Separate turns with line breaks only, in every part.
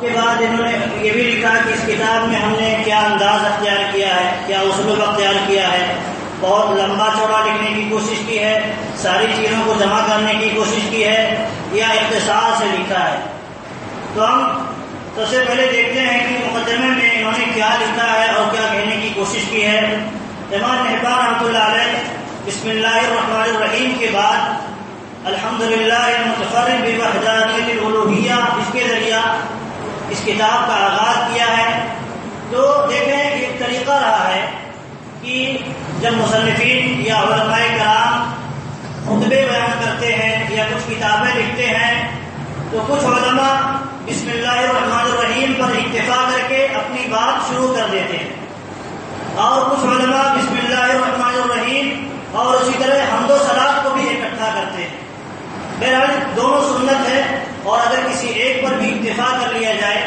کے بعد انہوں نے یہ بھی لکھا کہ اس کتاب میں ہم نے کیا انداز اختیار کیا ہے، کیا اسلوب اختیار کیا ہے، بہت لمبا چوڑا لکھنے کی کوشش کی ہے، ساری چیزوں کو جمع کرنے کی کوشش کی ہے، یا اختصار سے لکھا ہے۔ تو ہم سب سے پہلے دیکھتے ہیں کہ مقدمے میں انہوں نے کیا لکھا ہے اور کیا کہنے کی کوشش کی ہے۔ امام ابن حبان رحمۃ اللہ علیہ بسم اللہ الرحمن الرحیم کے بعد الحمدللہ المتفرد بوحدانیت الالوہیہ اس کے ذریعہ اس کتاب کا آغاز کیا ہے۔ تو دیکھیں کہ ایک طریقہ رہا ہے کہ جب مصنفین یا علماء کرام خطبے بیان کرتے ہیں یا کچھ کتابیں لکھتے ہیں تو کچھ علماء بسم اللہ الرحمن الرحیم پر اکتفا کر کے اپنی بات شروع کر دیتے ہیں، اور کچھ علماء بسم اللہ الرحمن الرحیم اور اسی طرح حمد و ثناء کو بھی اکٹھا کرتے ہیں۔ بہرحال دونوں سنت ہے، اور اگر کسی ایک پر بھی اکتفا کر لیا جائے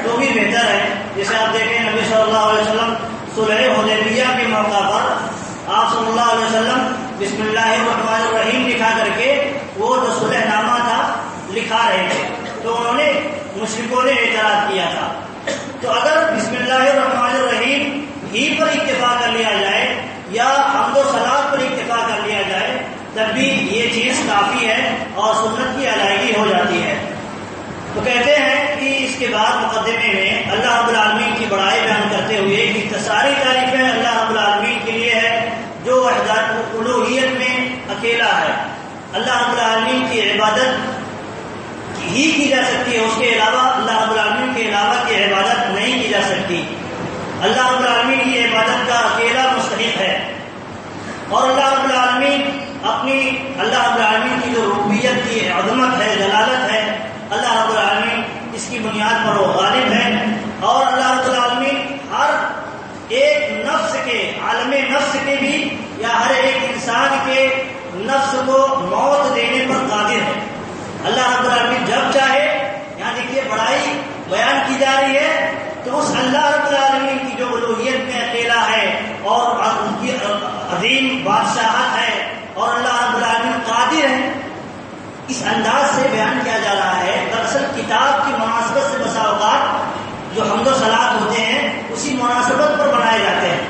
تو بھی بہتر ہے۔ جیسے آپ دیکھیں نبی صلی اللہ علیہ وسلم صلح حدیبیہ کے موقع پر آپ صلی اللہ علیہ وسلم بسم اللہ الرحمن الرحیم لکھا کر کے وہ جو صلح نامہ تھا لکھا رہے تھے، تو انہوں نے مشرکوں نے اعتراض کیا تھا۔ تو اگر بسم اللہ الرحمن الرحیم ہی پر اکتفا کر لیا جائے یا حمد و ثناء پر اکتفا کر لیا جائے تب بھی یہ چیز کافی ہے اور سنت کی ادائیگی ہو جاتی ہے۔ تو کہتے ہیں کہ اس کے بعد مقدمے میں اللہ رب العالمین کی بڑائی بیان کرتے ہوئے کہ ساری تعریفیں اللہ رب العالمین کے لیے ہے جو وحدت الوہیت میں اکیلا ہے۔ اللہ رب العالمین کی عبادت ہی کی جا سکتی ہے، اس کے علاوہ اللہ رب العالمین کے علاوہ کی عبادت نہیں کی جا سکتی۔ اللہ رب العالمین کی عبادت کا اکیلا مستحق ہے، اور اللہ رب العالمین اللہ رب العالمین کی جو ربوبیت کی عظمت ہے، جلالت ہے، اللہ رب العالمین اس کی بنیاد پر وہ غالب ہے، اور اللہ رب العالمین ہر ایک نفس کے عالم نفس کے بھی یا ہر ایک انسان کے نفس کو موت دینے پر قادر ہے۔ اللہ رب العالمین جب چاہے، یہاں دیکھیے بڑائی بیان کی جا رہی ہے، تو اس اللہ رب العالمین کی جو الوہیت میں اکیلا ہے اور ان کی عظیم بادشاہت ہے اور اللہ رب العالمین قادر ہے، اس انداز سے بیان کیا جا رہا ہے۔ دراصل کتاب کی مناسبت سے بسا اوقات جو حمد و ثناء ہوتے ہیں اسی مناسبت پر بنائے جاتے ہیں۔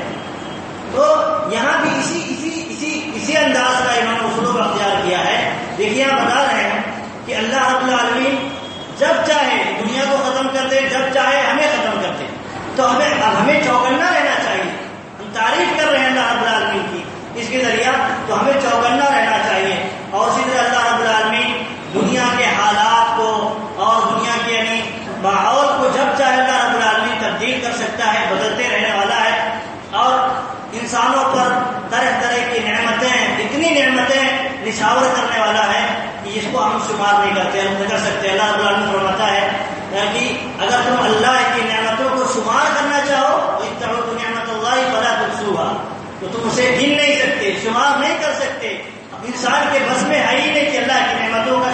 تو یہاں بھی اسی انداز کا انہوں نے اسلوب اختیار کیا ہے۔ دیکھیے آپ بتا رہے ہیں کہ اللہ رب العالمین جب چاہے دنیا کو ختم کر دے، جب چاہے ہمیں ختم کر دے، تو ہمیں چوکنا رہنا چاہیے۔ ہم تعریف کر رہے ہیں اللہ رب العالمین کی اس کے ذریعہ، تو ہمیں چوکنا رہنا چاہیے۔ اور اسی طرح اللہ رب العالمین دنیا کے حالات کو اور دنیا کے یعنی ماحول کو جب چاہے اللہ رب العالمین تبدیل کر سکتا ہے، بدلتے رہنے والا ہے، اور انسانوں پر طرح طرح کی نعمتیں، اتنی نعمتیں نشاور کرنے والا ہے کہ جس کو ہم شمار نہیں کرتے، ہم نہیں کر سکتے۔ اللہ رب العالمین فرماتا ہے کہ اگر تم اللہ کی نعمتوں کو شمار کرنا چاہو وَإِن تَعُدُّوا نِعْمَتَ اللَّهِ فَلَا تُحْصُوهَا، تو تم اسے گن نہیں سکتے، شمار نہیں کر سکتے۔ انسان کے بس میں ہے ہی نہیں کہ اللہ کی نعمتوں کا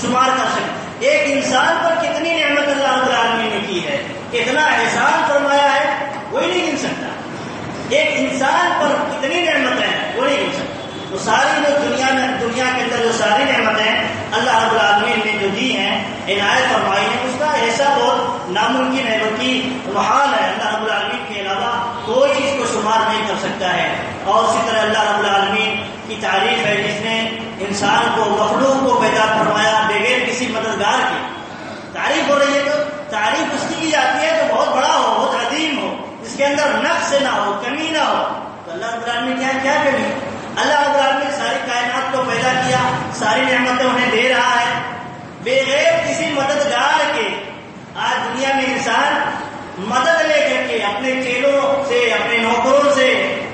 شمار کر سکتے۔ ایک انسان پر کتنی نعمت اللہ رب العالمین نے کی ہے، کتنا احسان فرمایا ہے، کوئی نہیں گن سکتا۔ ایک انسان پر کتنی نعمتیں ہیں وہ نہیں گن سکتا۔ وہ ساری جو دنیا کے اندر جو ساری نعمتیں اللہ رب العالمین نے جو دی ہیں، عنایت فرمائی ہے، اس کا ایسا بہت ناممکن ہے، بلکہ محال ہے۔ اللہ رب العالمین کے علاوہ کوئی اس کو شمار نہیں کر سکتا ہے۔ اور اسی طرح اللہ رب العالمین کی تعریف ہے جس نے انسان کو، مخلوق کو پیدا فرمایا بغیر کسی مددگار کے۔ تعریف ہو رہی ہے تو تعریف اس کی جاتی ہے جو بہت بڑا ہو، بہت عظیم ہو، جس کے اندر نقص نہ ہو، کمی نہ ہو۔ تو اللہ رب العالمین کیا کمی؟ اللہ رب العالمین ساری کائنات کو پیدا کیا، ساری نعمتیں انہیں دے رہا ہے بغیر کسی مددگار کے۔ آج دنیا میں انسان مدد لے کر کے اپنے چیلوں سے، اپنے نوکروں سے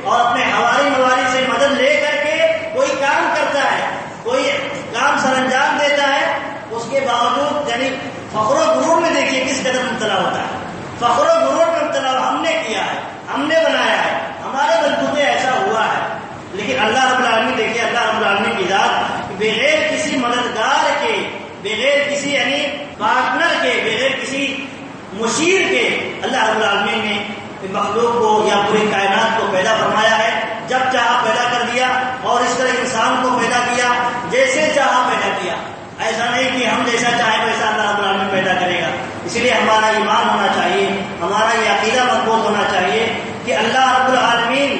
اور اپنے حواری مواری سے مدد لے کر کے کوئی کام کرتا ہے، کوئی کام سر انجام دیتا ہے، اس کے باوجود یعنی فخر و غرور میں دیکھیے کس قدر مبتلا ہوتا ہے۔ فخر و غرور میں مبتلا، ہم نے کیا ہے، ہم نے بنایا ہے، ہمارے بلبوتے ایسا ہوا ہے۔ لیکن اللہ رب العالمین دیکھیے، اللہ رب العالمین کی ذات بغیر کسی مددگار کے، بغیر کسی یعنی پارٹنر کے، بغیر کسی مشیر کے، اللہ رب العالمین نے مخلوق کو یا پوری کائنات کو پیدا فرمایا ہے۔ جب چاہا پیدا کر دیا، اور اس طرح انسان کو پیدا کیا جیسے چاہا پیدا کیا۔ ایسا نہیں کہ ہم جیسا چاہیں ویسا اللہ رب العالمین پیدا کرے گا۔ اس لیے ہمارا ایمان ہونا چاہیے، ہمارا یہ عقیدہ مضبوط ہونا چاہیے کہ اللہ رب العالمین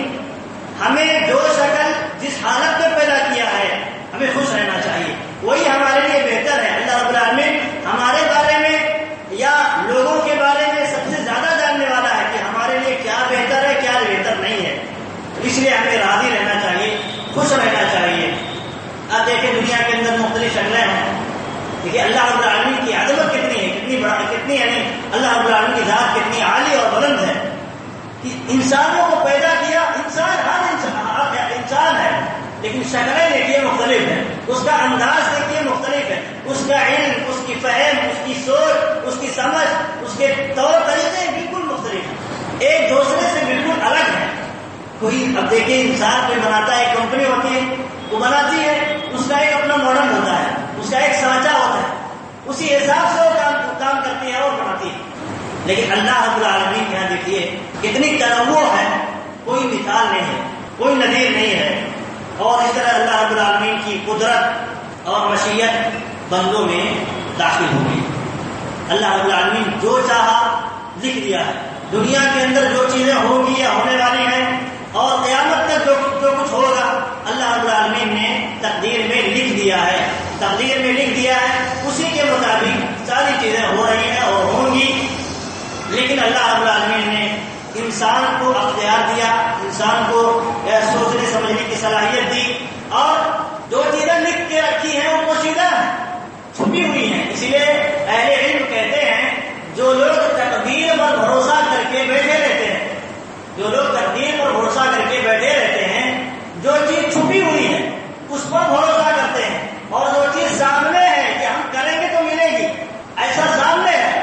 ہمیں جو شکل جس حالت میں پیدا کیا ہے ہمیں خوش رہنا چاہیے، وہی ہمارے لیے بہتر ہے۔ اللہ رب العالمین ہمارے بارے میں یا لوگوں کے بارے میں سب سے زیادہ جاننے والا ہے کہ ہمارے لیے کیا بہتر ہے کیا بہتر نہیں ہے، اس لیے ہمیں راضی رہنا چاہیے، خوش رہنا چاہیے۔ اب دیکھیں دنیا کے اندر مختلف شکلیں ہیں، دیکھیے اللہ رب العالمین کی عظمت کتنی ہے، کتنی بڑا، کتنی یعنی اللہ رب العالمین کی ذات کتنی عالی اور بلند ہے کہ انسانوں کو پیدا کیا۔ انسان ہر انسان ہے لیکن شکلیں دیکھیے مختلف ہیں، اس کا انداز دیکھیے مختلف ہے، اس کا علم، اس کی فہم، اس کی سوچ، اس کی سمجھ، اس کے طور طریقے بالکل مختلف ہیں، ایک دوسرے سے بالکل الگ ہے۔ کوئی اب دیکھیے انسان کوئی بناتا ہے، ایک کمپنی ہوتی ہے وہ بناتی ہے، اس کا ایک اپنا ماڈل ہوتا ہے، اس کا ایک سانچہ ہوتا ہے، اسی حساب سے وہ کام کرتی ہے اور بناتی ہے۔ لیکن اللہ رب العالمین کے یہاں دیکھیے کتنی تنوع ہے، کوئی مثال نہیں ہے، کوئی نظیر نہیں ہے۔ اور اس طرح اللہ رب العالمین کی قدرت اور مشیت بندوں میں داخل ہو گئی۔ اللہ رب العالمین جو چاہا لکھ دیا ہے، دنیا کے اندر جو چیزیں ہوں گی یا ہونے والی ہیں اور قیامت تک جو کچھ ہوگا اللہ رب العالمین نے تقدیر میں لکھ دیا ہے، تقدیر میں لکھ دیا ہے، اسی کے مطابق ساری چیزیں ہو رہی ہیں اور ہوں گی۔ لیکن اللہ رب العالمین نے انسان کو اختیار دیا، انسان کو سوچنے سمجھنے کی صلاحیت دی، اور جو چیزیں لکھ کے رکھی ہیں وہ پوشیدہ چھپی ہوئی ہیں۔ اسی لیے اہل علم کہتے ہیں جو لوگ تقدیر پر بھروسہ کر کے بیٹھے رہتے ہیں، جو لوگ تقدیر پر بھروسہ کر کے بیٹھے رہتے ہیں، جو چیز چھپی ہوئی ہے اس پر بھروسہ کرتے ہیں، اور جو چیز سامنے ہے کہ ہم کریں گے تو ملے گی، ایسا سامنے ہے،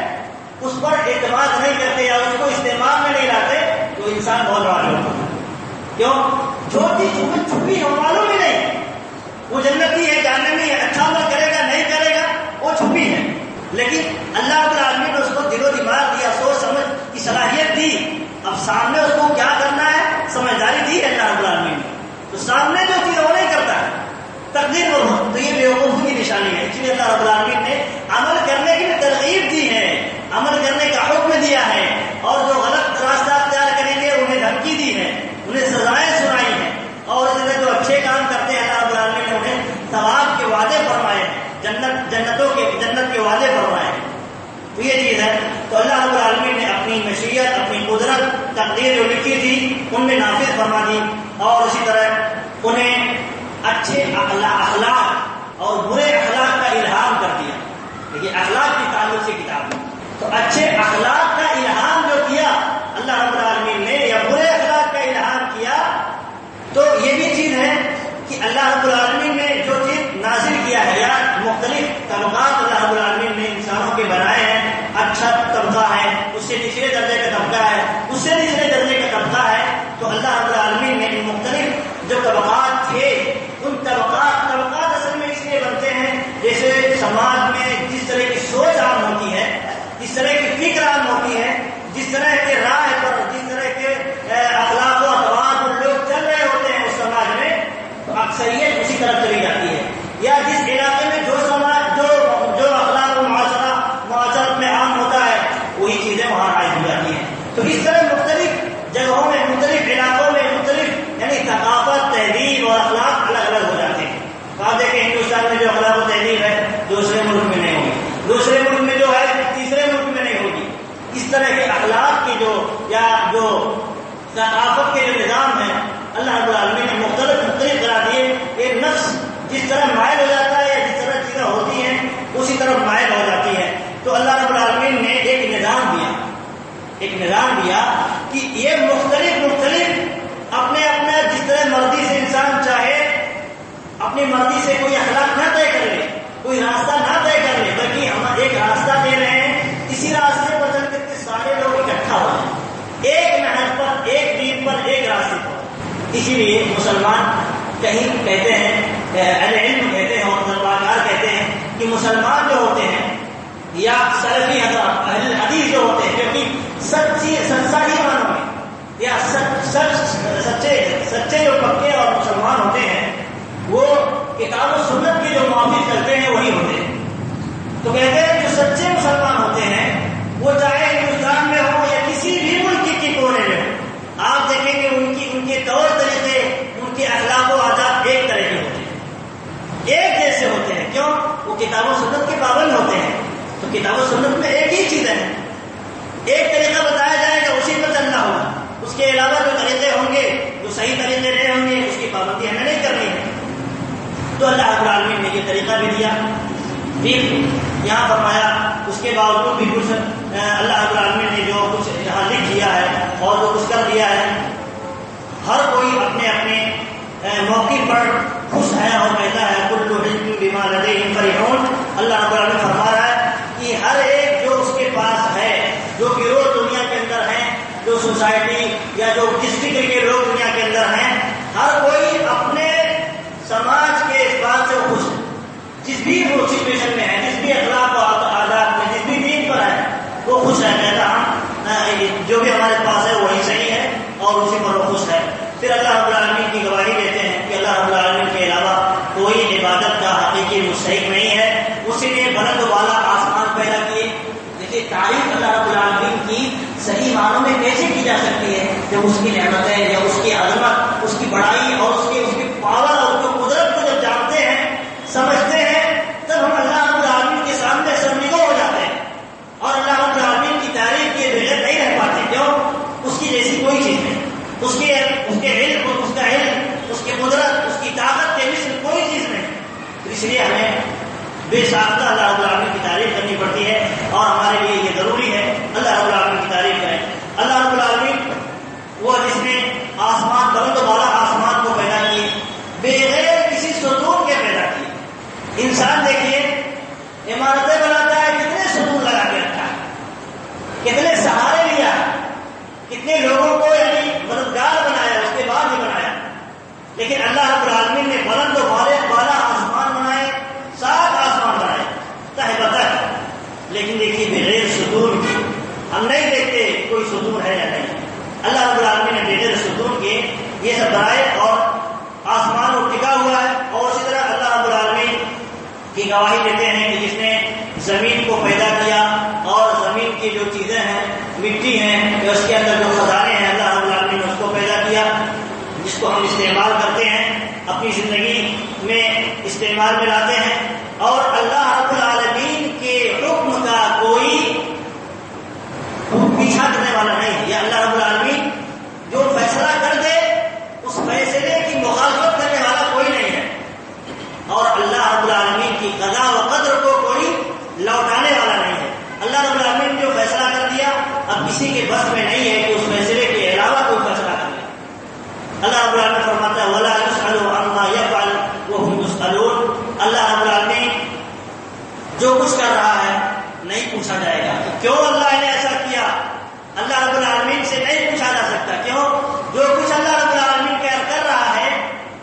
اس پر اعتماد نہیں کرتے یا اس کو استعمال میں نہیں لاتے، تو انسان بہت بڑا لوگ ہوتا ہے۔ کیوں؟ جو چیز چھپی ہو معلوم ہی نہیں، وہ جنتی ہے، جہنمی ہے، اچھا عمل کرے گا نہیں کرے گا وہ چھپی ہے، لیکن اللہ رب العالمین نے اس کو دل و دماغ دیا، سوچ سمجھ کی صلاحیت دی، اب سامنے اس کو کیا کرنا ہے سمجھداری دی ہے اللہ رب العالمین نے، تو سامنے جو چیز وہ نہیں کرتا ہے تقدیر پر ہو، تو یہ بیوقوفی کی نشانی ہے۔ اس لیے اللہ رب العالمین نے عمل کرنے کی ترغیب دی ہے، عمل کرنے کا حکم دیا ہے، اور جو غلط راستہ اختیار کریں گے انہیں دھمکی دی ہے، انہیں سزائیں سنائی ہیں، اور اس طرح جو اچھے کام کرتے ہیں اللہ رب العالمین نے انہیں ثواب کے وعدے فرمائے ہیں، جنت کے وعدے فرمائے ہیں۔ تو یہ چیز ہے، تو اللہ رب العالمین نے اپنی مشیت، اپنی قدرت، تقدیر جو لکھی تھی ان میں نافذ فرما دی، اور اسی طرح انہیں اچھے اخلاق اور برے اخلاق کا الہام کر دیا۔ دیکھیے اخلاق کی تعلق سے کتاب ہے، تو اچھے اخلاق کا الہام جو کیا اللہ رب العالمین نے، یا برے اخلاق کا الہام کیا، تو یہ بھی چیز ہے کہ اللہ رب العالمین نے جو چیز نازل کیا ہے، یا مختلف طبقات اللہ رب العالمین نے انسانوں کے بنائے ہیں، اچھا طبقہ ہے، اس سے نچلے درجے کا طبقہ ہے، اس سے نچلے درجے کا طبقہ ہے، تو اللہ رب العالمین نے ان مختلف جو طبقات تھے ان طبقات اصل میں اس لیے بنتے ہیں جیسے سماج میں جس طرح کی سوچ عام ہوتی ہے، جس طرح کی فکر عام ہوتی ہے، جس طرح کے راہ پر، جس طرح کے اخلاق و اطوار پر لوگ چل رہے ہوتے ہیں اس سماج میں، تو اکثریت اسی طرف چلی جاتی ہے، یا جس علاقے میں جو سماج جو اخلاق و معاشرت میں عام ہوتا ہے وہی چیزیں وہاں عائد ہو جاتی ہیں۔ تو اس طرح مختلف جگہوں میں، مختلف علاقوں میں مختلف یعنی ثقافت، تہذیب اور اخلاق الگ الگ ہو جاتے ہیں۔ آپ دیکھیں ہندوستان میں جو اخلاق و تہذیب ہے دوسرے ملک میں نہیں ہوگی، دوسرے ملک میں جو ہے تیسرے ملک میں نہیں ہوگی۔ اس طرح کے اخلاق کی جو ثقافت کے جو نظام ہے اللہ رب العالمین نے مختلف کرا دیے۔ ایک نفس جس طرح مائل ہو جاتا ہے یا جس طرح چیزیں ہوتی ہیں اسی طرح مائل ہو جاتی ہے، تو اللہ رب العالمین نے ایک نظام دیا کہ یہ مختلف اپنے جس طرح مرضی سے انسان چاہے اپنی مرضی سے کوئی اخلاق نہ طے کر لے، کوئی راستہ نہ طے کر لے، بلکہ ہم ایک راستہ دے رہے ہیں، اسی راستے پر چل کر کے سارے لوگ اکٹھا ہو جائیں، ایک نہج پر، ایک دین پر، ایک راستے پر۔ اسی لیے مسلمان کہیں کہتے ہیں، اہل علم کہتے ہیں اور تجربہ کہتے ہیں کہ مسلمان جو ہوتے ہیں یا سلفی حضرات اہل حدیث جو ہوتے ہیں، کیونکہ سچائی معنوں میں یا سچے جو پکے اور مسلمان ہوتے ہیں وہ کتاب و سنت کے جو موافق چلتے ہیں وہی ہوتے ہیں۔ تو کہتے ہیں جو سچے مسلمان ہوتے ہیں سنت میں ایک ہی چیزیں ہیں، ایک طریقہ بتایا جائے گا، اسی پر چلنا ہوگا. اس کے علاوہ جو طریقے ہوں گے، جو صحیح طریقے نہیں ہوں گے، اس کی پابندی ہمیں نہیں کرنی ہے. تو اللہ رب العالمین نے یہ طریقہ بھی دیا. پھر یہاں فرمایا اس کے باوجود بھی کچھ اللہ رب العالمین نے جو کچھ یہاں لکھ دیا ہے اور جو کچھ کر دیا ہے، ہر کوئی اپنے اپنے موقع پر خوش ہے اور کہتا ہے کل حزب بما لدیہم فرحون. اللہ رب العالمین فرما رہا ہے کہ ہر ایک جو اس کے پاس ہے، جو گروہ دنیا کے اندر ہیں، جو سوسائٹی یا جو جس فکر کے لوگ دنیا کے اندر ہیں، ہر کوئی اپنے سماج کے اس بات سے خوش ہے. جس بھی وہ سچویشن میں ہے، جس بھی اخلاق و عادات میں، جس بھی دین پر ہے، وہ خوش ہے. کہتا ہم جو بھی ہمارے پاس ہے وہی صحیح ہے اور اسی پر وہ خوش ہے. پھر اللہ رب العالمین کی گواہی دیتے ہیں کہ اللہ رب العالمین کے علاوہ کوئی عبادت کا حقیقی مستحق نہیں ہے. اسی نے بلند و بالا آسمان پیدا کیے. دیکھیے تعریف اللہ رب العالمین کی صحیح معنوں میں کیسے کی جا سکتی ہے جب اس کی نعمتیں یا اس کی عظمت، اس کی بڑائی اور اس کی پاور اور اس کی قدرت کو جب جانتے ہیں، سمجھتے ہیں، تب ہم اللہ رب العالمین کے سامنے سرنگو ہو جاتے ہیں اور اللہ رب العالمین کی تعریف کے بغیر نہیں رہ پاتے. کیوں؟ اس کی جیسی کوئی چیز نہیں. اس کے علم، اس کا علم، اس کی قدرت، اس کی طاقت کے مثل کوئی چیز نہیں. اس لیے ہمیں بے ساختہ اللہ رب العالمین کی تعریف کرنی پڑتی ہے اور ہمارے لیے یہ ضروری ہے اللہ رب العالمین کی تعریف کریں. اللہ رب العالمین وہ جس نے آسمان، بلند و بالا آسمان کو پیدا کیے، بغیر کسی ستون کے پیدا کیے. انسان دیکھیے عمارتیں بناتا ہے، کتنے ستون لگا کے رکھا ہے، کتنے سہارے لیا، کتنے لوگوں کو یعنی مددگار بنایا، اس کے بعد ہی بنایا. لیکن اللہ رب العالمین نے بلند و بالا آسمان بنائے، 7 آسمان بنائے تہ بتہ. لیکن دیکھیے بغیر ستون کی ہم نہیں دیکھتے کوئی ستون ہے یا نہیں. اللہ رب العالمین نے بغیر ستون کے یہ سب بنائے اور آسمان وہ ٹکا ہوا ہے. اور اسی طرح اللہ رب العالمین کی گواہی دیتے ہیں کہ جس نے زمین کو پیدا کیا اور زمین کی جو چیزیں ہیں، مٹی ہیں، اس کے اندر جو خزانے ہیں، اللہ رب العالمین نے اس کو پیدا کیا، جس کو ہم استعمال کرتے ہیں، اپنی زندگی میں استعمال میں لاتے ہیں. اور اللہ رب العالمین کے حکم کا کوئی پیچھا کرنے والا نہیں ہے. یہ اللہ رب العالمین جو فیصلہ کر دے اس فیصلے کی مخالفت کرنے والا کوئی نہیں ہے. اور اللہ رب العالمین کی قضا و قدر کو کوئی لوٹانے والا نہیں ہے. اللہ رب العالمین جو فیصلہ کر دیا، اب کسی کے بس میں نہیں ہے کہ اس فیصلے کے علاوہ کوئی فیصلہ کر لے. اللہ رب العالمین فرماتا ہے وَلَا يُسْأَلُ عَمَّا يَفْعَلُ وَهُمْ يُسْأَلُونَ. اللہ رب العالمین جو کچھ کر رہا ہے نہیں پوچھا جائے گا کہ کیوں اللہ نے ایسا کیا. اللہ رب العالمین سے نہیں پوچھا جا سکتا. کیوں؟ جو کچھ اللہ رب العالمین کر رہا ہے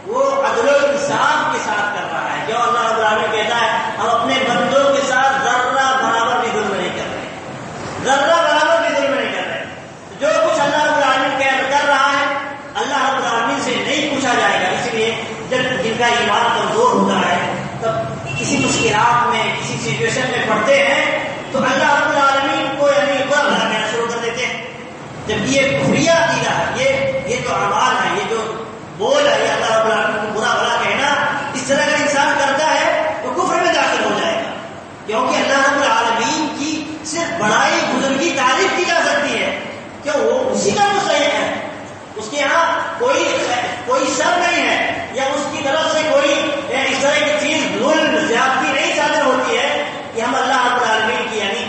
وہ عدل و انصاف کے ساتھ کر رہا ہے. کیوں؟ اللہ رب العالمین کہتا ہے ہم اپنے بندوں کے ساتھ ذرہ برابر بھی ظلم نہیں کر رہے، ذرہ برابر بھی ظلم نہیں کر رہے. جو کچھ اللہ رب العالمین کر رہا ہے اللہ رب العالمین سے نہیں پوچھا جائے گا. اس لیے جب جن کا ایمان کمزور ہوتا ہے تب کسی مشکلات میں، کسی سچویشن میں پڑتے ہیں تو اللہ رب العالمین کو یعنی برا بھلا کہنا شروع کر دیتے ہیں. جب یہ کفریہ عقیدہ ہے، یہ جو اعمال ہے، یہ جو بول ہے، یہ اللہ رب العالمین کو برا بھلا کہنا، اس طرح اگر انسان کرتا ہے تو کفر میں داخل ہو جائے گا. کیونکہ اللہ رب العالمین کی صرف بڑائی، بزرگی، تعریف کی جا سکتی ہے. کیوں؟ وہ اسی کا مستحق ہے. اس کے یہاں کوئی شر نہیں ہے یا اس کی طرف سے کوئی اس طرح کی چیز ظلم، زیادتی نہیں صادر ہوتی ہے کہ ہم اللہ رب العالمین کی یعنی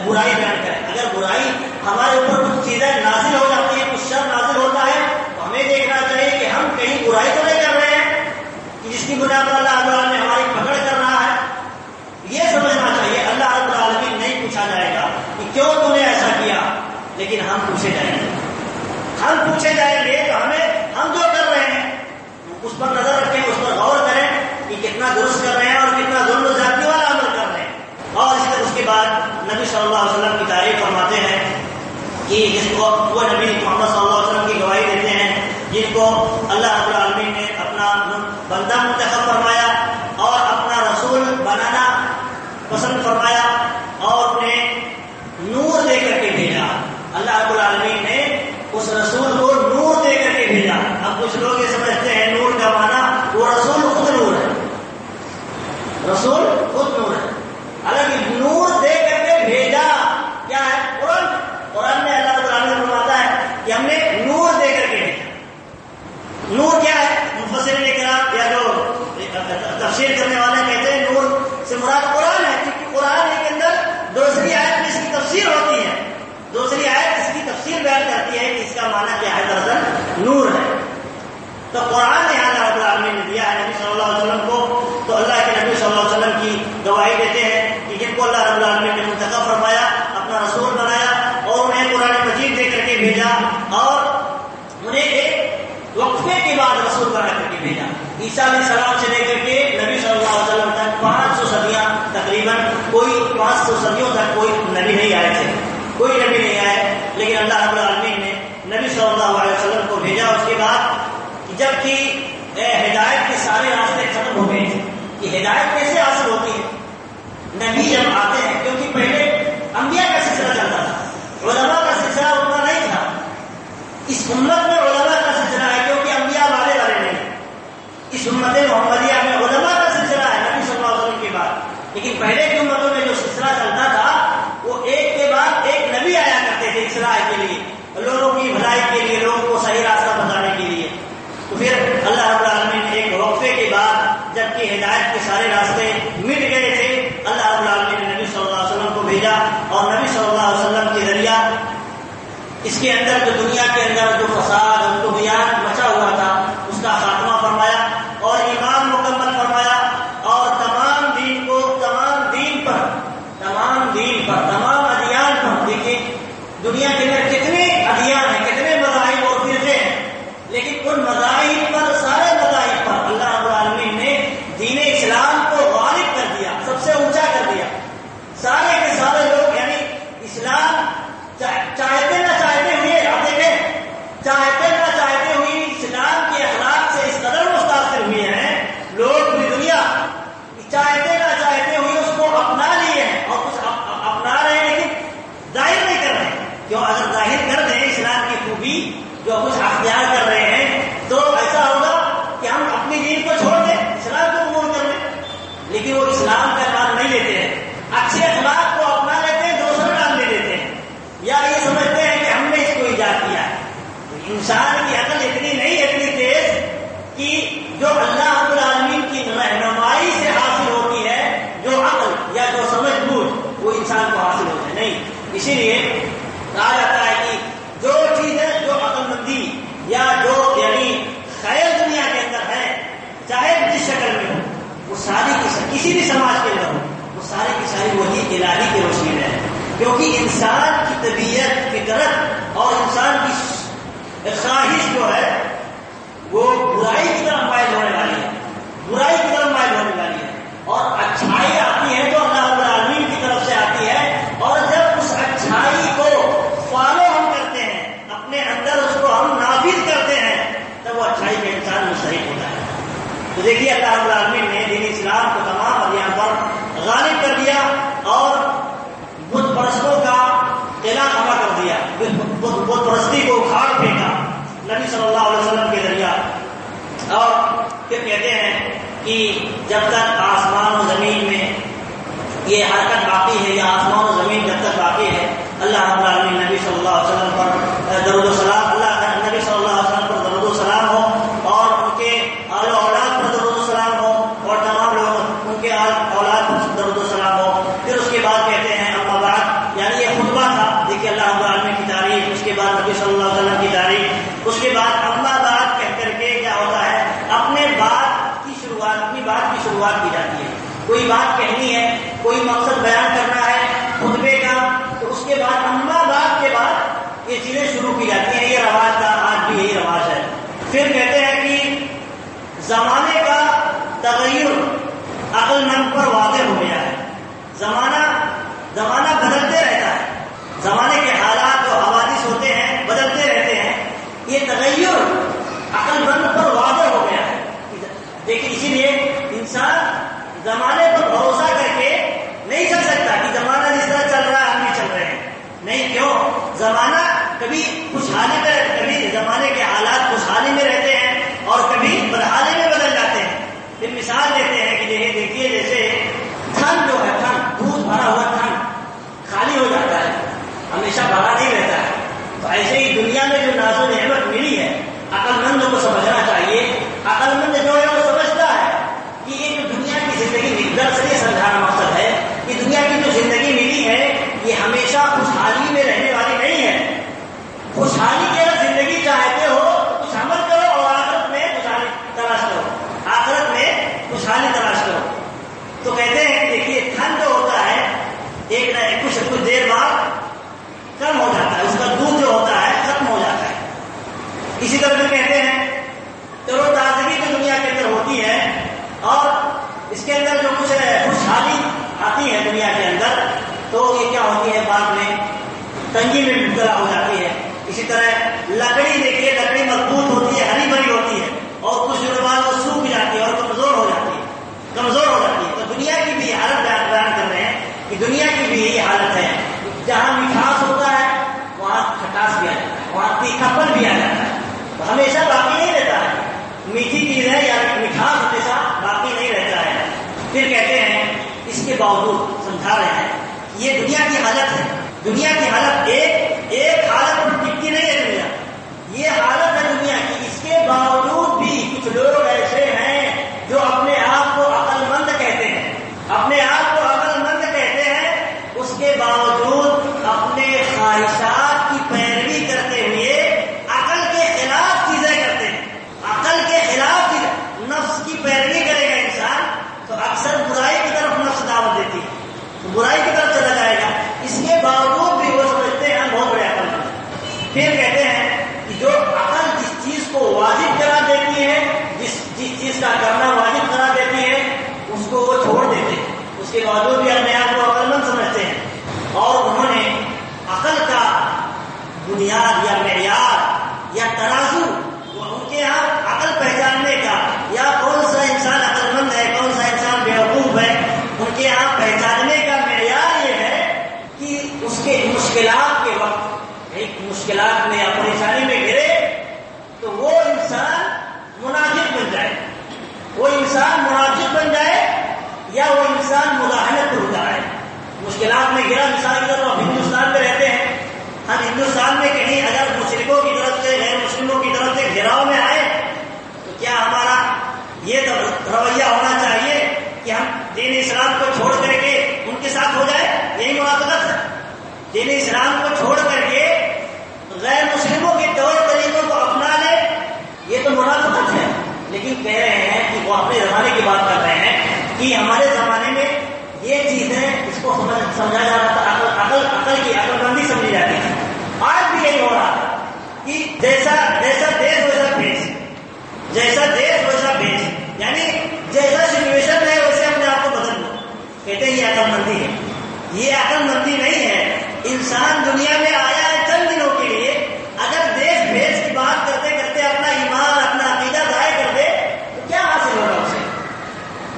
برائی بیان کریں. اگر برائی ہمارے اوپر کچھ چیزیں نازل ہو جاتی ہیں، کچھ شر نازل ہوتا ہے تو ہمیں دیکھنا چاہیے کہ ہم کہیں برائی تو نہیں کر رہے ہیں کہ جس کی بنا پر اللہ رب العالمین ہماری پکڑ کر رہا ہے. یہ سمجھنا چاہیے. اللہ رب العالمین نہیں پوچھا جائے گا کہ کیوں تم نے ایسا کیا، لیکن ہم پوچھے جائیں گے. ہم پوچھے جائیں گے تو ہم جو کر رہے ہیں اس پر نظر رکھیں، اس پر غور کریں کہ کتنا درست کر رہے ہیں اور کتنا ظلم و زیادتی والا عمل کر رہے ہیں. اور اس کے بعد نبی صلی اللہ علیہ وسلم کی تعریف فرماتے ہیں کہ جس کو وہ نبی محمد صلی اللہ علیہ وسلم کی گواہی دیتے ہیں جن کو اللہ رب العالمین نے اپنا بندہ منتخب فرمایا اور اپنا رسول بنانا پسند فرمایا اور انہیں نور دے کر کے بھیجا. اللہ رب العالمین نے اس رسول کو نور دے کر کے بھیجا. اب کچھ لوگ یہ سمجھتے ہیں نور کا معنی وہ رسول خود نور ہے، رسول خود نور ہے. حالانکہ نور دے کر کے بھیجا عیسیٰ علیہ السلام سے لے کر کے نبی صلی اللہ علیہ وسلم تک 500 صدیاں تقریباً، کوئی 500 صدیوں تک کوئی نبی نہیں آئے تھے، کوئی نبی نہیں آئے، لیکن اللہ رب العالمین نے نبی صلی اللہ علیہ وسلم کو بھیجا۔ اس کے بعد جب کہ ہدایت کے سارے راستے ختم ہو گئے تھے کہ ہدایت کیسے حاصل ہوتی ہے، نبی جب آتے ہیں، کیونکہ پہلے انبیاء کا سلسلہ چلتا تھا، علماء کا سلسلہ اتنا نہیں تھا۔ اس امت میں علماء کا سلسلہ ہے کیونکہ انبیاء والے نہیں، اس امت محمدیہ میں علماء کا سلسلہ ہے نبی صلی اللہ علیہ وسلم کے بعد۔ لیکن پہلے کی امتوں میں جو سلسلہ چلتا تھا وہ ایک کے بعد ایک نبی آیا کرتے تھے اصلاح کے لیے، لوگوں کی بھلائی کے لیے، لوگوں کو صحیح راستہ بتانے کے لیے۔ تو پھر اللہ رب العالمین نے ایک وقفے کے بعد جبکہ ہدایت کے سارے راستے مٹ گئے تھے، اللہ رب العالمین نے نبی صلی اللہ علیہ وسلم کو بھیجا، اور نبی صلی اللہ علیہ وسلم کے ذریعہ اس کے اندر جو دنیا کے اندر جو فساد اور طغیان مچا ہوا تھا اس کا خاتمہ فرمایا اور ایمان مکمل فرمایا، اور تمام دین کو، تمام دین پر، تمام ادیان پر، دیکھیے دنیا کے اندر کتنے ادیان ہیں، کتنے مذاہب اور فرقے ہیں، لیکن ان مذاہب پر، سارے مذاہب پر اللہ رب العالمین نے دین اسلام کو غالب کر دیا، سب سے اونچا کر دیا۔ سارے کے سارے لوگ یعنی اسلام چاہتے نہ چاہتے ہوئے، آپ دیکھیں، چاہتے نہ چاہتے ہوئے اسلام کے اخلاق سے اس قدر متاثر ہوئے ہیں لوگ، بھی دنیا چاہتے نہ چاہتے ہوئے اس کو اپنا لیے ہیں، اور کچھ اپنا رہے ہیں لیکن ظاہر نہیں کر رہے۔ کیوں؟ اگر ظاہر کر دیں اسلام کی خوبی جو کچھ اختیار کر رہے ہیں تو ایسا ہوگا کہ ہم اپنی دین کو چھوڑ دیں، اسلام کو قبول کر لیں، لیکن وہ اسلام کا نام نہیں لیتے ہیں، اچھے اخلاق کو اپنا لیتے ہیں، دوسروں نام دے دیتے ہیں، یا یہ سمجھتے ہیں کہ ہم نے اس کو ایجاد کیا ہے۔ انسان کی عقل اتنی نہیں، اتنی تیز کہ جو اللہ رب العالمین کی رہنمائی سے حاصل ہوتی ہے، جو عقل یا جو سمجھ بوجھ وہ انسان کو حاصل ہوتا ہے نہیں۔ اسی لیے کہا جاتا ہے کہ جو چیز ہے، جو عقل مندی یا جو یعنی خیر دنیا کے اندر ہے، چاہے جس شکل میں ہو، وہ ساری کسی بھی سماج کے اندر ہو، وہ ساری کی ساری وہی الہی کے وسیلے ہے، کیونکہ انسان کی طبیعت، فطرت اور انسان کی خواہش جو ہے وہ برائی کی طرف مائل ہونے والی ہے، برائی کی طرف مائل ہونے والی ہے، اور اچھائی آتی ہے تو اللہ رب العالمین کی طرف سے آتی ہے، اور جب اس اچھائی کو فالو ہم کرتے ہیں، اپنے اندر اس کو ہم نافذ کرتے ہیں، تب وہ اچھائی کا انسان مستحق ہوتا ہے۔ تو دیکھیے اللہ رب العالمین نے دین اسلام کو تمام ادیان پر غالب کر دیا اور بت پرستوں کا قلعہ خبا کر دیا، بت پرستی کو اکھاڑ پھینکا نبی صلی اللہ علیہ وسلم کے ذریعہ۔ اور پھر کہتے ہیں کہ جب تک آسمان و زمین میں یہ حرکت باقی ہے، یا آسمان و زمین جب تک باقی ہے، اللہ رب العالمین نبی صلی اللہ علیہ وسلم پر درود و سلام، نبی صلی اللہ علیہ وسلم پر درود و سلام ہو، اور ان کے آل اولاد پر درود و سلام ہو، اور تمام لوگ ان کے آل اولاد پر درود و سلام ہو۔ پھر اس کے بعد کہتے ہیں اما بعد، یعنی یہ خطبہ تھا، دیکھیے اللہ رب العالمین کی تعریف، اس کے بعد نبی صلی اللہ علیہ وسلم کی تعریف، اس کے بعد اما بعد کہہ کر کے کیا ہوتا ہے، اپنے بات کی شروعات کی جاتی ہے۔ کوئی بات کہنی ہے، کوئی مقصد بیان کرنا ہے خطبے کا، تو اس کے بعد اما بعد کے بعد یہ چیزیں شروع کی جاتی ہیں۔ یہ رواج تھا، آج بھی یہی رواج ہے۔ پھر کہتے ہیں کہ زمانے کا تغیر عقل مند پر واضح ہو گیا ہے، زمانہ بدلتے رہتا ہے، زمانے کے حالات جو حوادث ہوتے ہیں بدلتے رہتے ہیں، یہ تغیر عقل مند پر واضح ہو گیا ہے۔ دیکھیے اسی لیے انسان زمانے پر بھروسہ کر کے نہیں چل سکتا کہ زمانہ جس طرح چل رہا ہے ہم بھی چل رہے ہیں، نہیں۔ کیوں؟ زمانہ کبھی خوشحالی میں، کبھی زمانے کے حالات خوشحالی میں رہتے ہیں اور کبھی بدحالی میں بدل جاتے ہیں۔ پھر مثال دیتے ہیں کہ دیکھیے جیسے تھن جو ہے، تھن دودھ بھرا ہوا تھن خالی ہو جاتا ہے، ہمیشہ بھرا نہیں رہتا ہے۔ تو ایسے ہی دنیا میں جو ناز و نعمت ملی ہے، عقل مند کو سمجھنا چاہیے۔ عقل مند جو ہے وہ سمجھتا ہے کہ یہ جو دنیا کی زندگی، دراصل یہ سمجھانا مقصد ہے کہ دنیا کی جو زندگی ملی ہے یہ ہمیشہ خوشحالی میں رہنے والی نہیں ہے۔ خوشحالی کی اگر زندگی چاہتے ہو تو کچھ عمل کرو اور آخرت میں خوشحالی تلاش کرو، آخرت میں خوشحالی تلاش کرو۔ تو کہتے ہیں دیکھیے تھن جو ہوتا ہے ایک نہ ایک کچھ دیر بعد کم ہو جاتا ہے، اس کا دودھ جو ہوتا ہے ختم ہو جاتا ہے۔ اسی طرح کہتے ہیں تازگی جو دنیا کے اندر ہوتی ہے تنگی میں مبتلا ہو جاتی ہے. اسی طرح لکڑی دیکھیے، لکڑی مضبوط ہوتی ہے، ہری بھری ہوتی ہے، اور کچھ دنوں بعد وہ سوکھ جاتی ہے اور کمزور ہو جاتی ہے. تو دنیا کی بھی حالت بیان کر رہے ہیں کہ دنیا کی بھی یہی حالت ہے. جہاں مٹھاس ہوتا ہے وہاں کھٹاس بھی آ جاتا ہے، وہاں تیکھاپن بھی آ جاتا ہے. ہمیشہ باقی نہیں رہتا ہے. میٹھی چیز ہے یا مٹھاس ہمیشہ باقی نہیں رہتا ہے. پھر کہتے ہیں اس کے باوجود سمجھا رہے ہیں یہ دنیا کی حالت ہے. دنیا کی حالت ایک حالت پر ٹکتی نہیں ہے دنیا. یہ حالت ہے دنیا کی. اس کے باوجود بھی کچھ لوگ ایسے ہیں جو اپنے آپ کو عقل مند کہتے ہیں، اپنے آپ کو عقل مند کہتے ہیں، اس کے باوجود اپنے خواہشات کی پیروی کرتے ہوئے عقل کے خلاف چیزیں کرتے ہیں. عقل کے خلاف نفس کی پیروی کرے گا انسان تو اکثر برائی کی طرف نفس دعوت دیتی ہے، تو برائی کی طرف چلا جائے گا. اس کے باوجود بھی وہ سمجھتے ہیں ہم بہت بڑے عقل مند ہیں. پھر کہتے ہیں کہ جو عقل جس چیز کو واجب قرار دیتی ہے، جس چیز کا کرنا واجب قرار دیتی ہے، اس کو وہ چھوڑ دیتے ہیں. اس کے باوجود بھی اپنے آپ کو عقل مند سمجھتے ہیں. اور انہوں نے عقل کا بنیاد یا معیار یا ترازو، ان کے یہاں عقل پہچاننے کا یا کون سا انسان عقل مند ہے، کون سا انسان بیوقوف ہے، ان کے یہاں پہچاننے کا معیار یہ ہے کہ اس کے مشکلات کے وقت ایک مشکلات میں یا پریشانی میں گرے تو وہ انسان منافق بن جائے، وہ انسان منافق بن جائے یا وہ انسان مداہنت ہو جائے. مشکلات میں گرا، مثال کے طور پر ہندوستان میں رہتے ہیں. ہم ہندوستان میں کہیں اگر مشرکوں کی طرف سے غیر مسلموں کی طرف سے گھیراؤ میں آئے تو کیا ہمارا یہ رویہ ہونا چاہیے کہ ہم دین اسلام کو چھوڑ کر کے ان کے ساتھ ہو جائے؟ یہی منافقت ہے. دین اسلام کو چھوڑ کر کے غیر مسلموں کے طور طریقوں کو اپنا لے، یہ تو منافقت ہے. لیکن کہہ رہے ہیں کہ وہ اپنے زمانے کی بات کر رہے ہیں کہ ہمارے زمانے میں یہ چیزیں اس کو سمجھا جا رہا تھا، عقل کی عقل مندی سمجھی جاتی تھی. آج بھی یہی ہو رہا ہے کہ جیسا دیش ویسا بھیس، جیسا دیش ویسا بھیس، یعنی جیسا سچویشن ہے ویسے اپنے آپ کو بدل لو. کہتے ہیں یہ عقل مندی ہے. یہ عقل مندی نہیں ہے. انسان دنیا میں آیا ہے چند دنوں کے لیے، اگر دیش بھیس کی بات کرتے کرتے اپنا ایمان اپنا عقیدہ ضائع کر دے تو کیا حاصل ہوگا اسے؟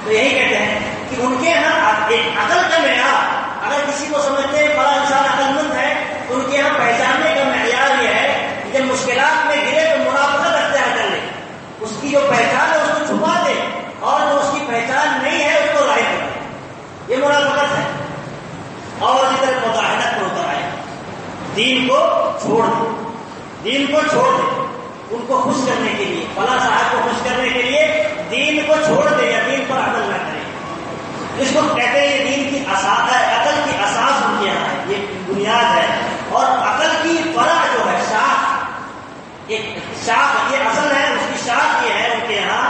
تو یہی کہتے ہیں کہ ان کے یہاں ایک عقل کا معیار، اگر کسی کو سمجھتے ہیں بڑا انسان عقل مند ہے تو ان کے یہاں پہچاننے کا معیار یہ ہے کہ جب مشکلات میں گرے تو منافقت اختیار کر لے، اس کی جو پہچان ہے اس کو چھپا دے، اور جو اس کی پہچان نہیں ہے اس کو ظاہر کر دے. یہ منافقت ہے. اور اسی طرح مداہنت پر اتر آئے، دین کو چھوڑ دے، دین کو چھوڑ دے. ان کو خوش کرنے کے لیے، فلاں صاحب کو خوش کرنے کے لیے دین کو چھوڑ دے یا دین پر عمل نہ کرے. اس کو کہتے ہیں یہ دین کی اساس ہے، عقل کی اساس ان کے یہاں ہے، یہ بنیاد ہے. اور عقل کی فرع جو ہے شاخ، ایک شاخ یہ اصل ہے، اس کی شاخ یہ ہے ان کے یہاں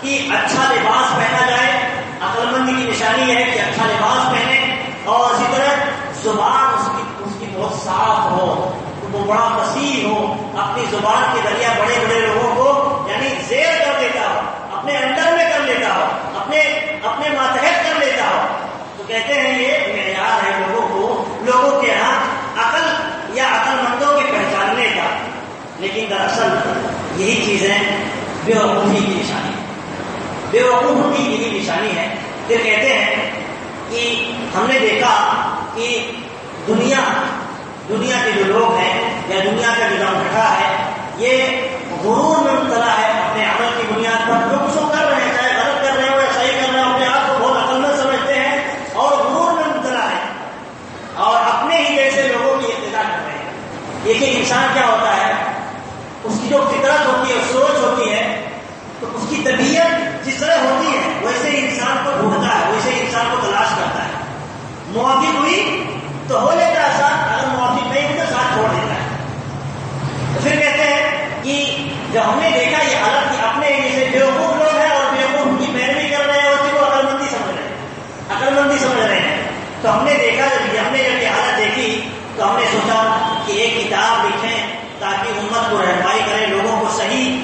کہ اچھا لباس پہنا جائے. عقل مندی کی نشانی یہ ہے کہ اچھا لباس پہنے، اور اسی طرح زبان اس کی بہت صاف ہو، وہ بڑا فصیح ہو، اپنی زبان کے ذریعہ بڑے بڑے لوگوں کو یعنی زیر کر لیتا ہو، اپنے انڈر میں کر لیتا ہو، اپنے ماتحت کر لیتا ہو. تو کہتے ہیں یہ معیار ہے لوگوں کے یہاں عقل یا عقل مندوں کے پہچاننے کا. لیکن دراصل یہی چیزیں بیوقوفی کی نشانی ہے، بیوقوف کی یہی نشانی ہے. پھر کہتے ہیں کہ ہم نے دیکھا کہ دنیا کے جو لوگ ہیں یا دنیا کا جو نظام بیٹھا ہے یہ غرور میں مبتلا ہے. اپنے عمل کی بنیاد پر جو کچھ کر رہے ہیں، چاہے غلط کر رہے ہیں یا صحیح کر رہے ہیں، اپنے آپ کو بہت عقلمند سمجھتے ہیں اور غرور میں مبتلا ہے اور اپنے ہی جیسے لوگوں کی اقتدا کر رہے ہیں. دیکھیے انسان کیا ہوتا ہے، اس کی جو فطرت ہوتی ہے، سوچ ہوتی ہے، تو اس کی طبیعت جس طرح ہوتی ہے ویسے ہی انسان کو ڈھونڈتا ہے، ویسے ہی انسان کو تلاش کرتا ہے. موافق ہوئی تو ہو لیتا ہے ساتھ، اگر موافق نہیں ہوئی تو ساتھ چھوڑ دیتا ہے. تو پھر کہتے ہیں کہ جب ہم نے دیکھا یہ حالت کہ اپنے جیسے بیوقوف لوگ ہیں اور بیوقوف کی پیروی کر رہے ہیں اور اسی کو عقل مندی سمجھ رہے ہیں، تو ہم نے دیکھا جب یہ حالت دیکھی تو ہم نے سوچا کہ ایک کتاب لکھیں تاکہ امت کو رہنمائی کریں، لوگوں کو صحیح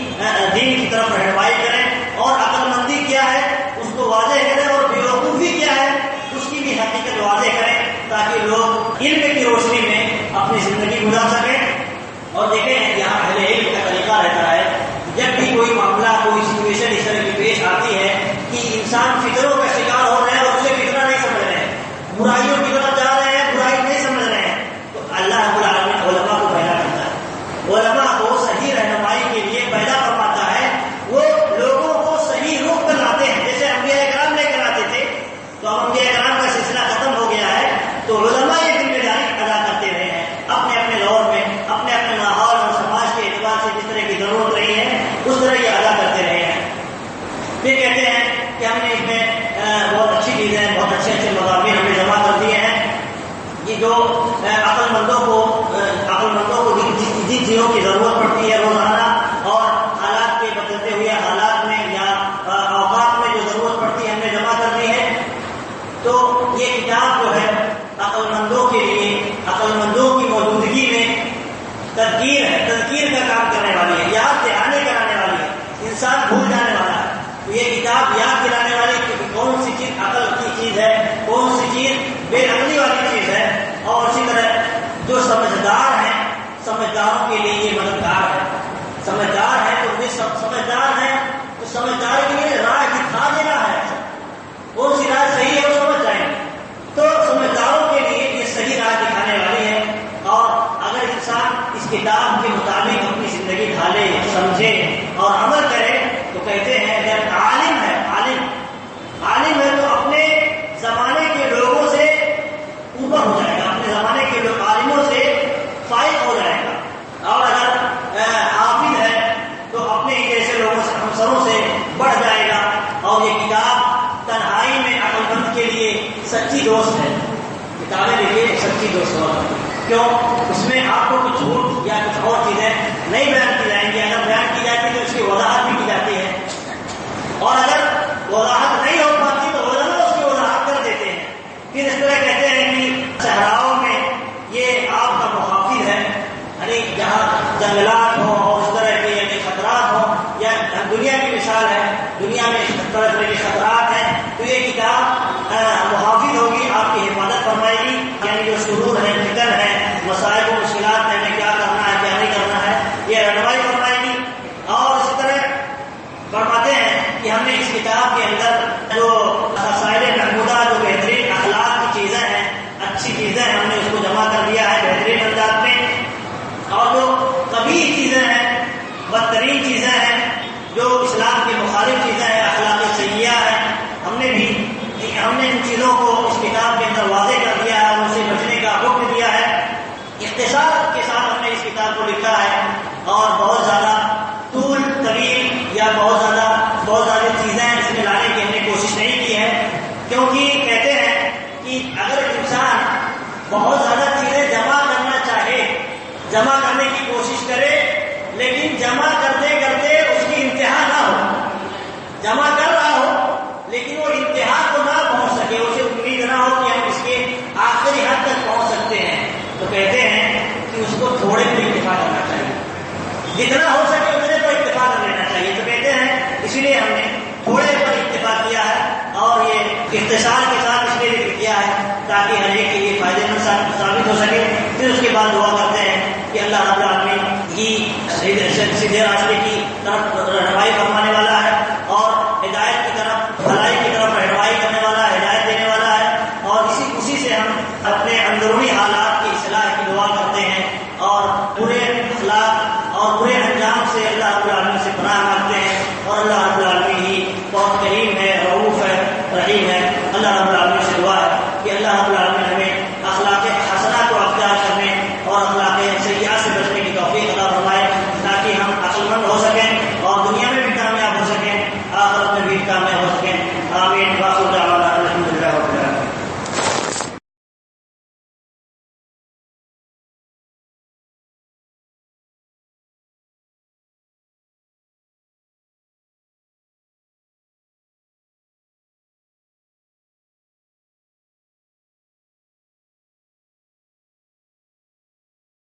دین کی طرف رہنمائی کریں، اور عقل مندی کیا ہے اس کو واضح کریں، اور بیوقوفی کیا ہے اس کی بھی حقیقت واضح کریں، تاکہ لوگ علم کی روشنی میں اپنی زندگی گزار سکیں. اور دیکھیں یہاں اہل علم کا طریقہ رہتا ہے جب بھی کوئی معاملہ کوئی سچویشن اس طرح کی پیش آتی ہے کہ انسان فکروں کا شکار ہو رہے ہیں اور اسے فکرہ نہیں سمجھ رہے ہیں, برائیوں کی طرف جا رہے ہیں, برائی نہیں سمجھ رہے ہیں, تو اللہ رب العالمین علماء کو پیدا کرتا ہے, علماء کو صحیح رہنمائی کے لیے پیدا فرماتا ہے. وہ لوگوں کو صحیح رخ پر لاتے ہیں, جیسے انبیاء کرام لے کر آتے تھے. تو اب انبیاء کرام کا سلسلہ ختم ہو گیا ہے, تو علماء یہ ذمہ داری ادا کرتے رہے ہیں اپنے اپنے دور میں, اپنے اپنے ماحول اور سماج کے اعتبار سے جس طرح کی ضرورت رہی ہے اس طرح یہ ادا کرتے رہے ہیں. پھر کہتے ہیں کہ ہم نے اس میں بہت اچھی چیزیں, بہت اچھے اچھے مضامین ہم نے جمع کر دیے ہیں. یہ جو عقل مندوں کو جن چیزوں کی ضرورت پڑتی ہے روزانہ اور حالات کے بدلتے ہوئے حالات میں یا اوقات میں جو ضرورت پڑتی ہے ہم نے جمع کر دی ہے. تو یہ کتاب جو ہے عقل مندوں کے لیے, عقل مندوں کی موجودگی میں تذکیر ہے, تذکیر کا کام کرنے والی ہے, یاد دہانی کرانے والی ہے, انسان بھول جانے والا ہے. تو یہ کتاب یاد دلانے والی کہ کون سی چیز عقل کی چیز ہے, کون سی چیز بے عقلی والی چیز ہے. اور اسی طرح جو سمجھدار ہیں, سمجھداروں کے لیے یہ مددگار ہے. سمجھدار ہے تو یہ سمجھدار ہے تو سمجھدار کے لیے راہ دکھا دینا ہے, کون سی راہ صحیح ہے وہ سمجھ جائیں گے. تو سمجھداروں کے لیے یہ صحیح راہ دکھانے والی ہے. اور اگر انسان اس کتاب کے مطابق اپنی زندگی ڈھالے, سمجھے اور عمل کرے تو کہتے ہیں اگر عالم ہے تو اپنے زمانے کے لوگوں سے اوپر ہو جائے گا, اپنے زمانے کے عالموں سے فائق ہو جائے گا. اور اگر حافظ ہے تو اپنے ہی جیسے لوگوں سے, ہمسروں سے بڑھ جائے گا. اور یہ کتاب تنہائی میں عقل مند کے لیے سچی دوست ہے. کتابیں لکھے سچی دوست ہوگا. کیوں؟ اس میں آپ کو کچھ جھوٹ یا کچھ اور چیزیں نہیں بیان کی جائیں گی. اگر بیان کی جاتی تو اس کی وضاحت بھی کی جاتی ہے, اور اگر وضاحت نہیں ہو پاتی تو علماء اس کی وضاحت کر دیتے ہیں. پھر اس طرح کہتے ہیں کہ صحراؤں میں یہ آپ کا محافظ ہے, یعنی جہاں جنگلات ہوں اور اس طرح کے خطرات ہوں, یا دنیا کی مثال ہے, دنیا میں اس طرح کے خطرات ہیں, تو یہ کتاب محافظ ہوگی, آپ کی حفاظت فرمائے گی. یعنی جو شرور ہے, فتن ہے, مسائل و مشکلات میں ہمیں کیا کرنا ہے کیا نہیں کرنا ہے, یہ رہنمائی فرمائے گی. اور اسی طرح فرماتے ہیں کہ ہم نے اس کتاب کے اندر جو خصائل محمودہ, جو بہترین اخلاق کی چیزیں ہیں, اچھی چیزیں, ہم نے اس کو جمع کر دیا ہے بہترین انداز میں. اور جو قبیح چیزیں ہیں, بدترین چیزیں ہیں, جو اسلام کے مخالف چیزیں ہیں, اخلاق سیئہ ہیں, ہم نے ان چیزوں کو اس کتاب کے اندر واضح کر دیا ہے, ان سے بچنے کا حکم دیا ہے. اختصار کے ساتھ ہم نے اس کتاب کو لکھا ہے, اور بہت زیادہ طول طویل یا بہت زیادہ چیزیں اس میں لانے کی ہم نے کوشش نہیں کی ہے. کیونکہ کہتے ہیں کہ اگر انسان بہت زیادہ چیزیں جمع کرنا چاہے, جمع کرنے کی کوشش کرے, لیکن جمع کرتے کرتے اس کی انتہا نہ ہو, جمع کر رہا ہو لیکن وہ انتہا کو نہ پہنچ سکے, اسے امید نہ ہو کہ ہم اس کے آخری حد تک پہنچ سکتے ہیں, تو کہتے ہیں کہ اس کو تھوڑے پر اکتفا کرنا چاہیے, جتنا ہو سکے اتنے پر اکتفا کر لینا چاہیے. تو کہتے ہیں اسی لیے ہم نے تھوڑے پر اکتفا کیا ہے, اور یہ اختصار کے ساتھ اس لیے ذکر کیا ہے تاکہ ہر ایک کے لیے فائدے مند ثابت ہو سکے. پھر اس کے بعد دعا کرتے ہیں کہ اللہ رب العالمین سیدھے راستے کی طرف رہنمائی فرمانے والا ہے, اور ہدایت کی طرف, بھلائی کی طرف رہنمائی کرنے والا ہے, ہدایت دینے والا ہے. اور اسی سے ہم اپنے اندرونی حالات کی اصلاح کی دعا کرتے ہیں, اور برے اخلاق اور برے انجام سے اللہ رب العالمین سے پناہ مانگتے ہیں. اور اللہ رب العالمین ہی بہت کریم ہے, رؤوف ہے, رحیم ہے. اللہ رب العالمین سے دعا ہے کہ اللہ رب العالمین ہمیں اخلاق حسنہ کو اختیار کرنے اور اخلاق سیئہ سے بچنے کی توفیق عطا فرمائے, تاکہ ہم عقل مند ہو سکیں اور دنیا میں بھی کامیاب ہو سکیں, آخرت میں بھی کامیاب ہو سکیں. آمین.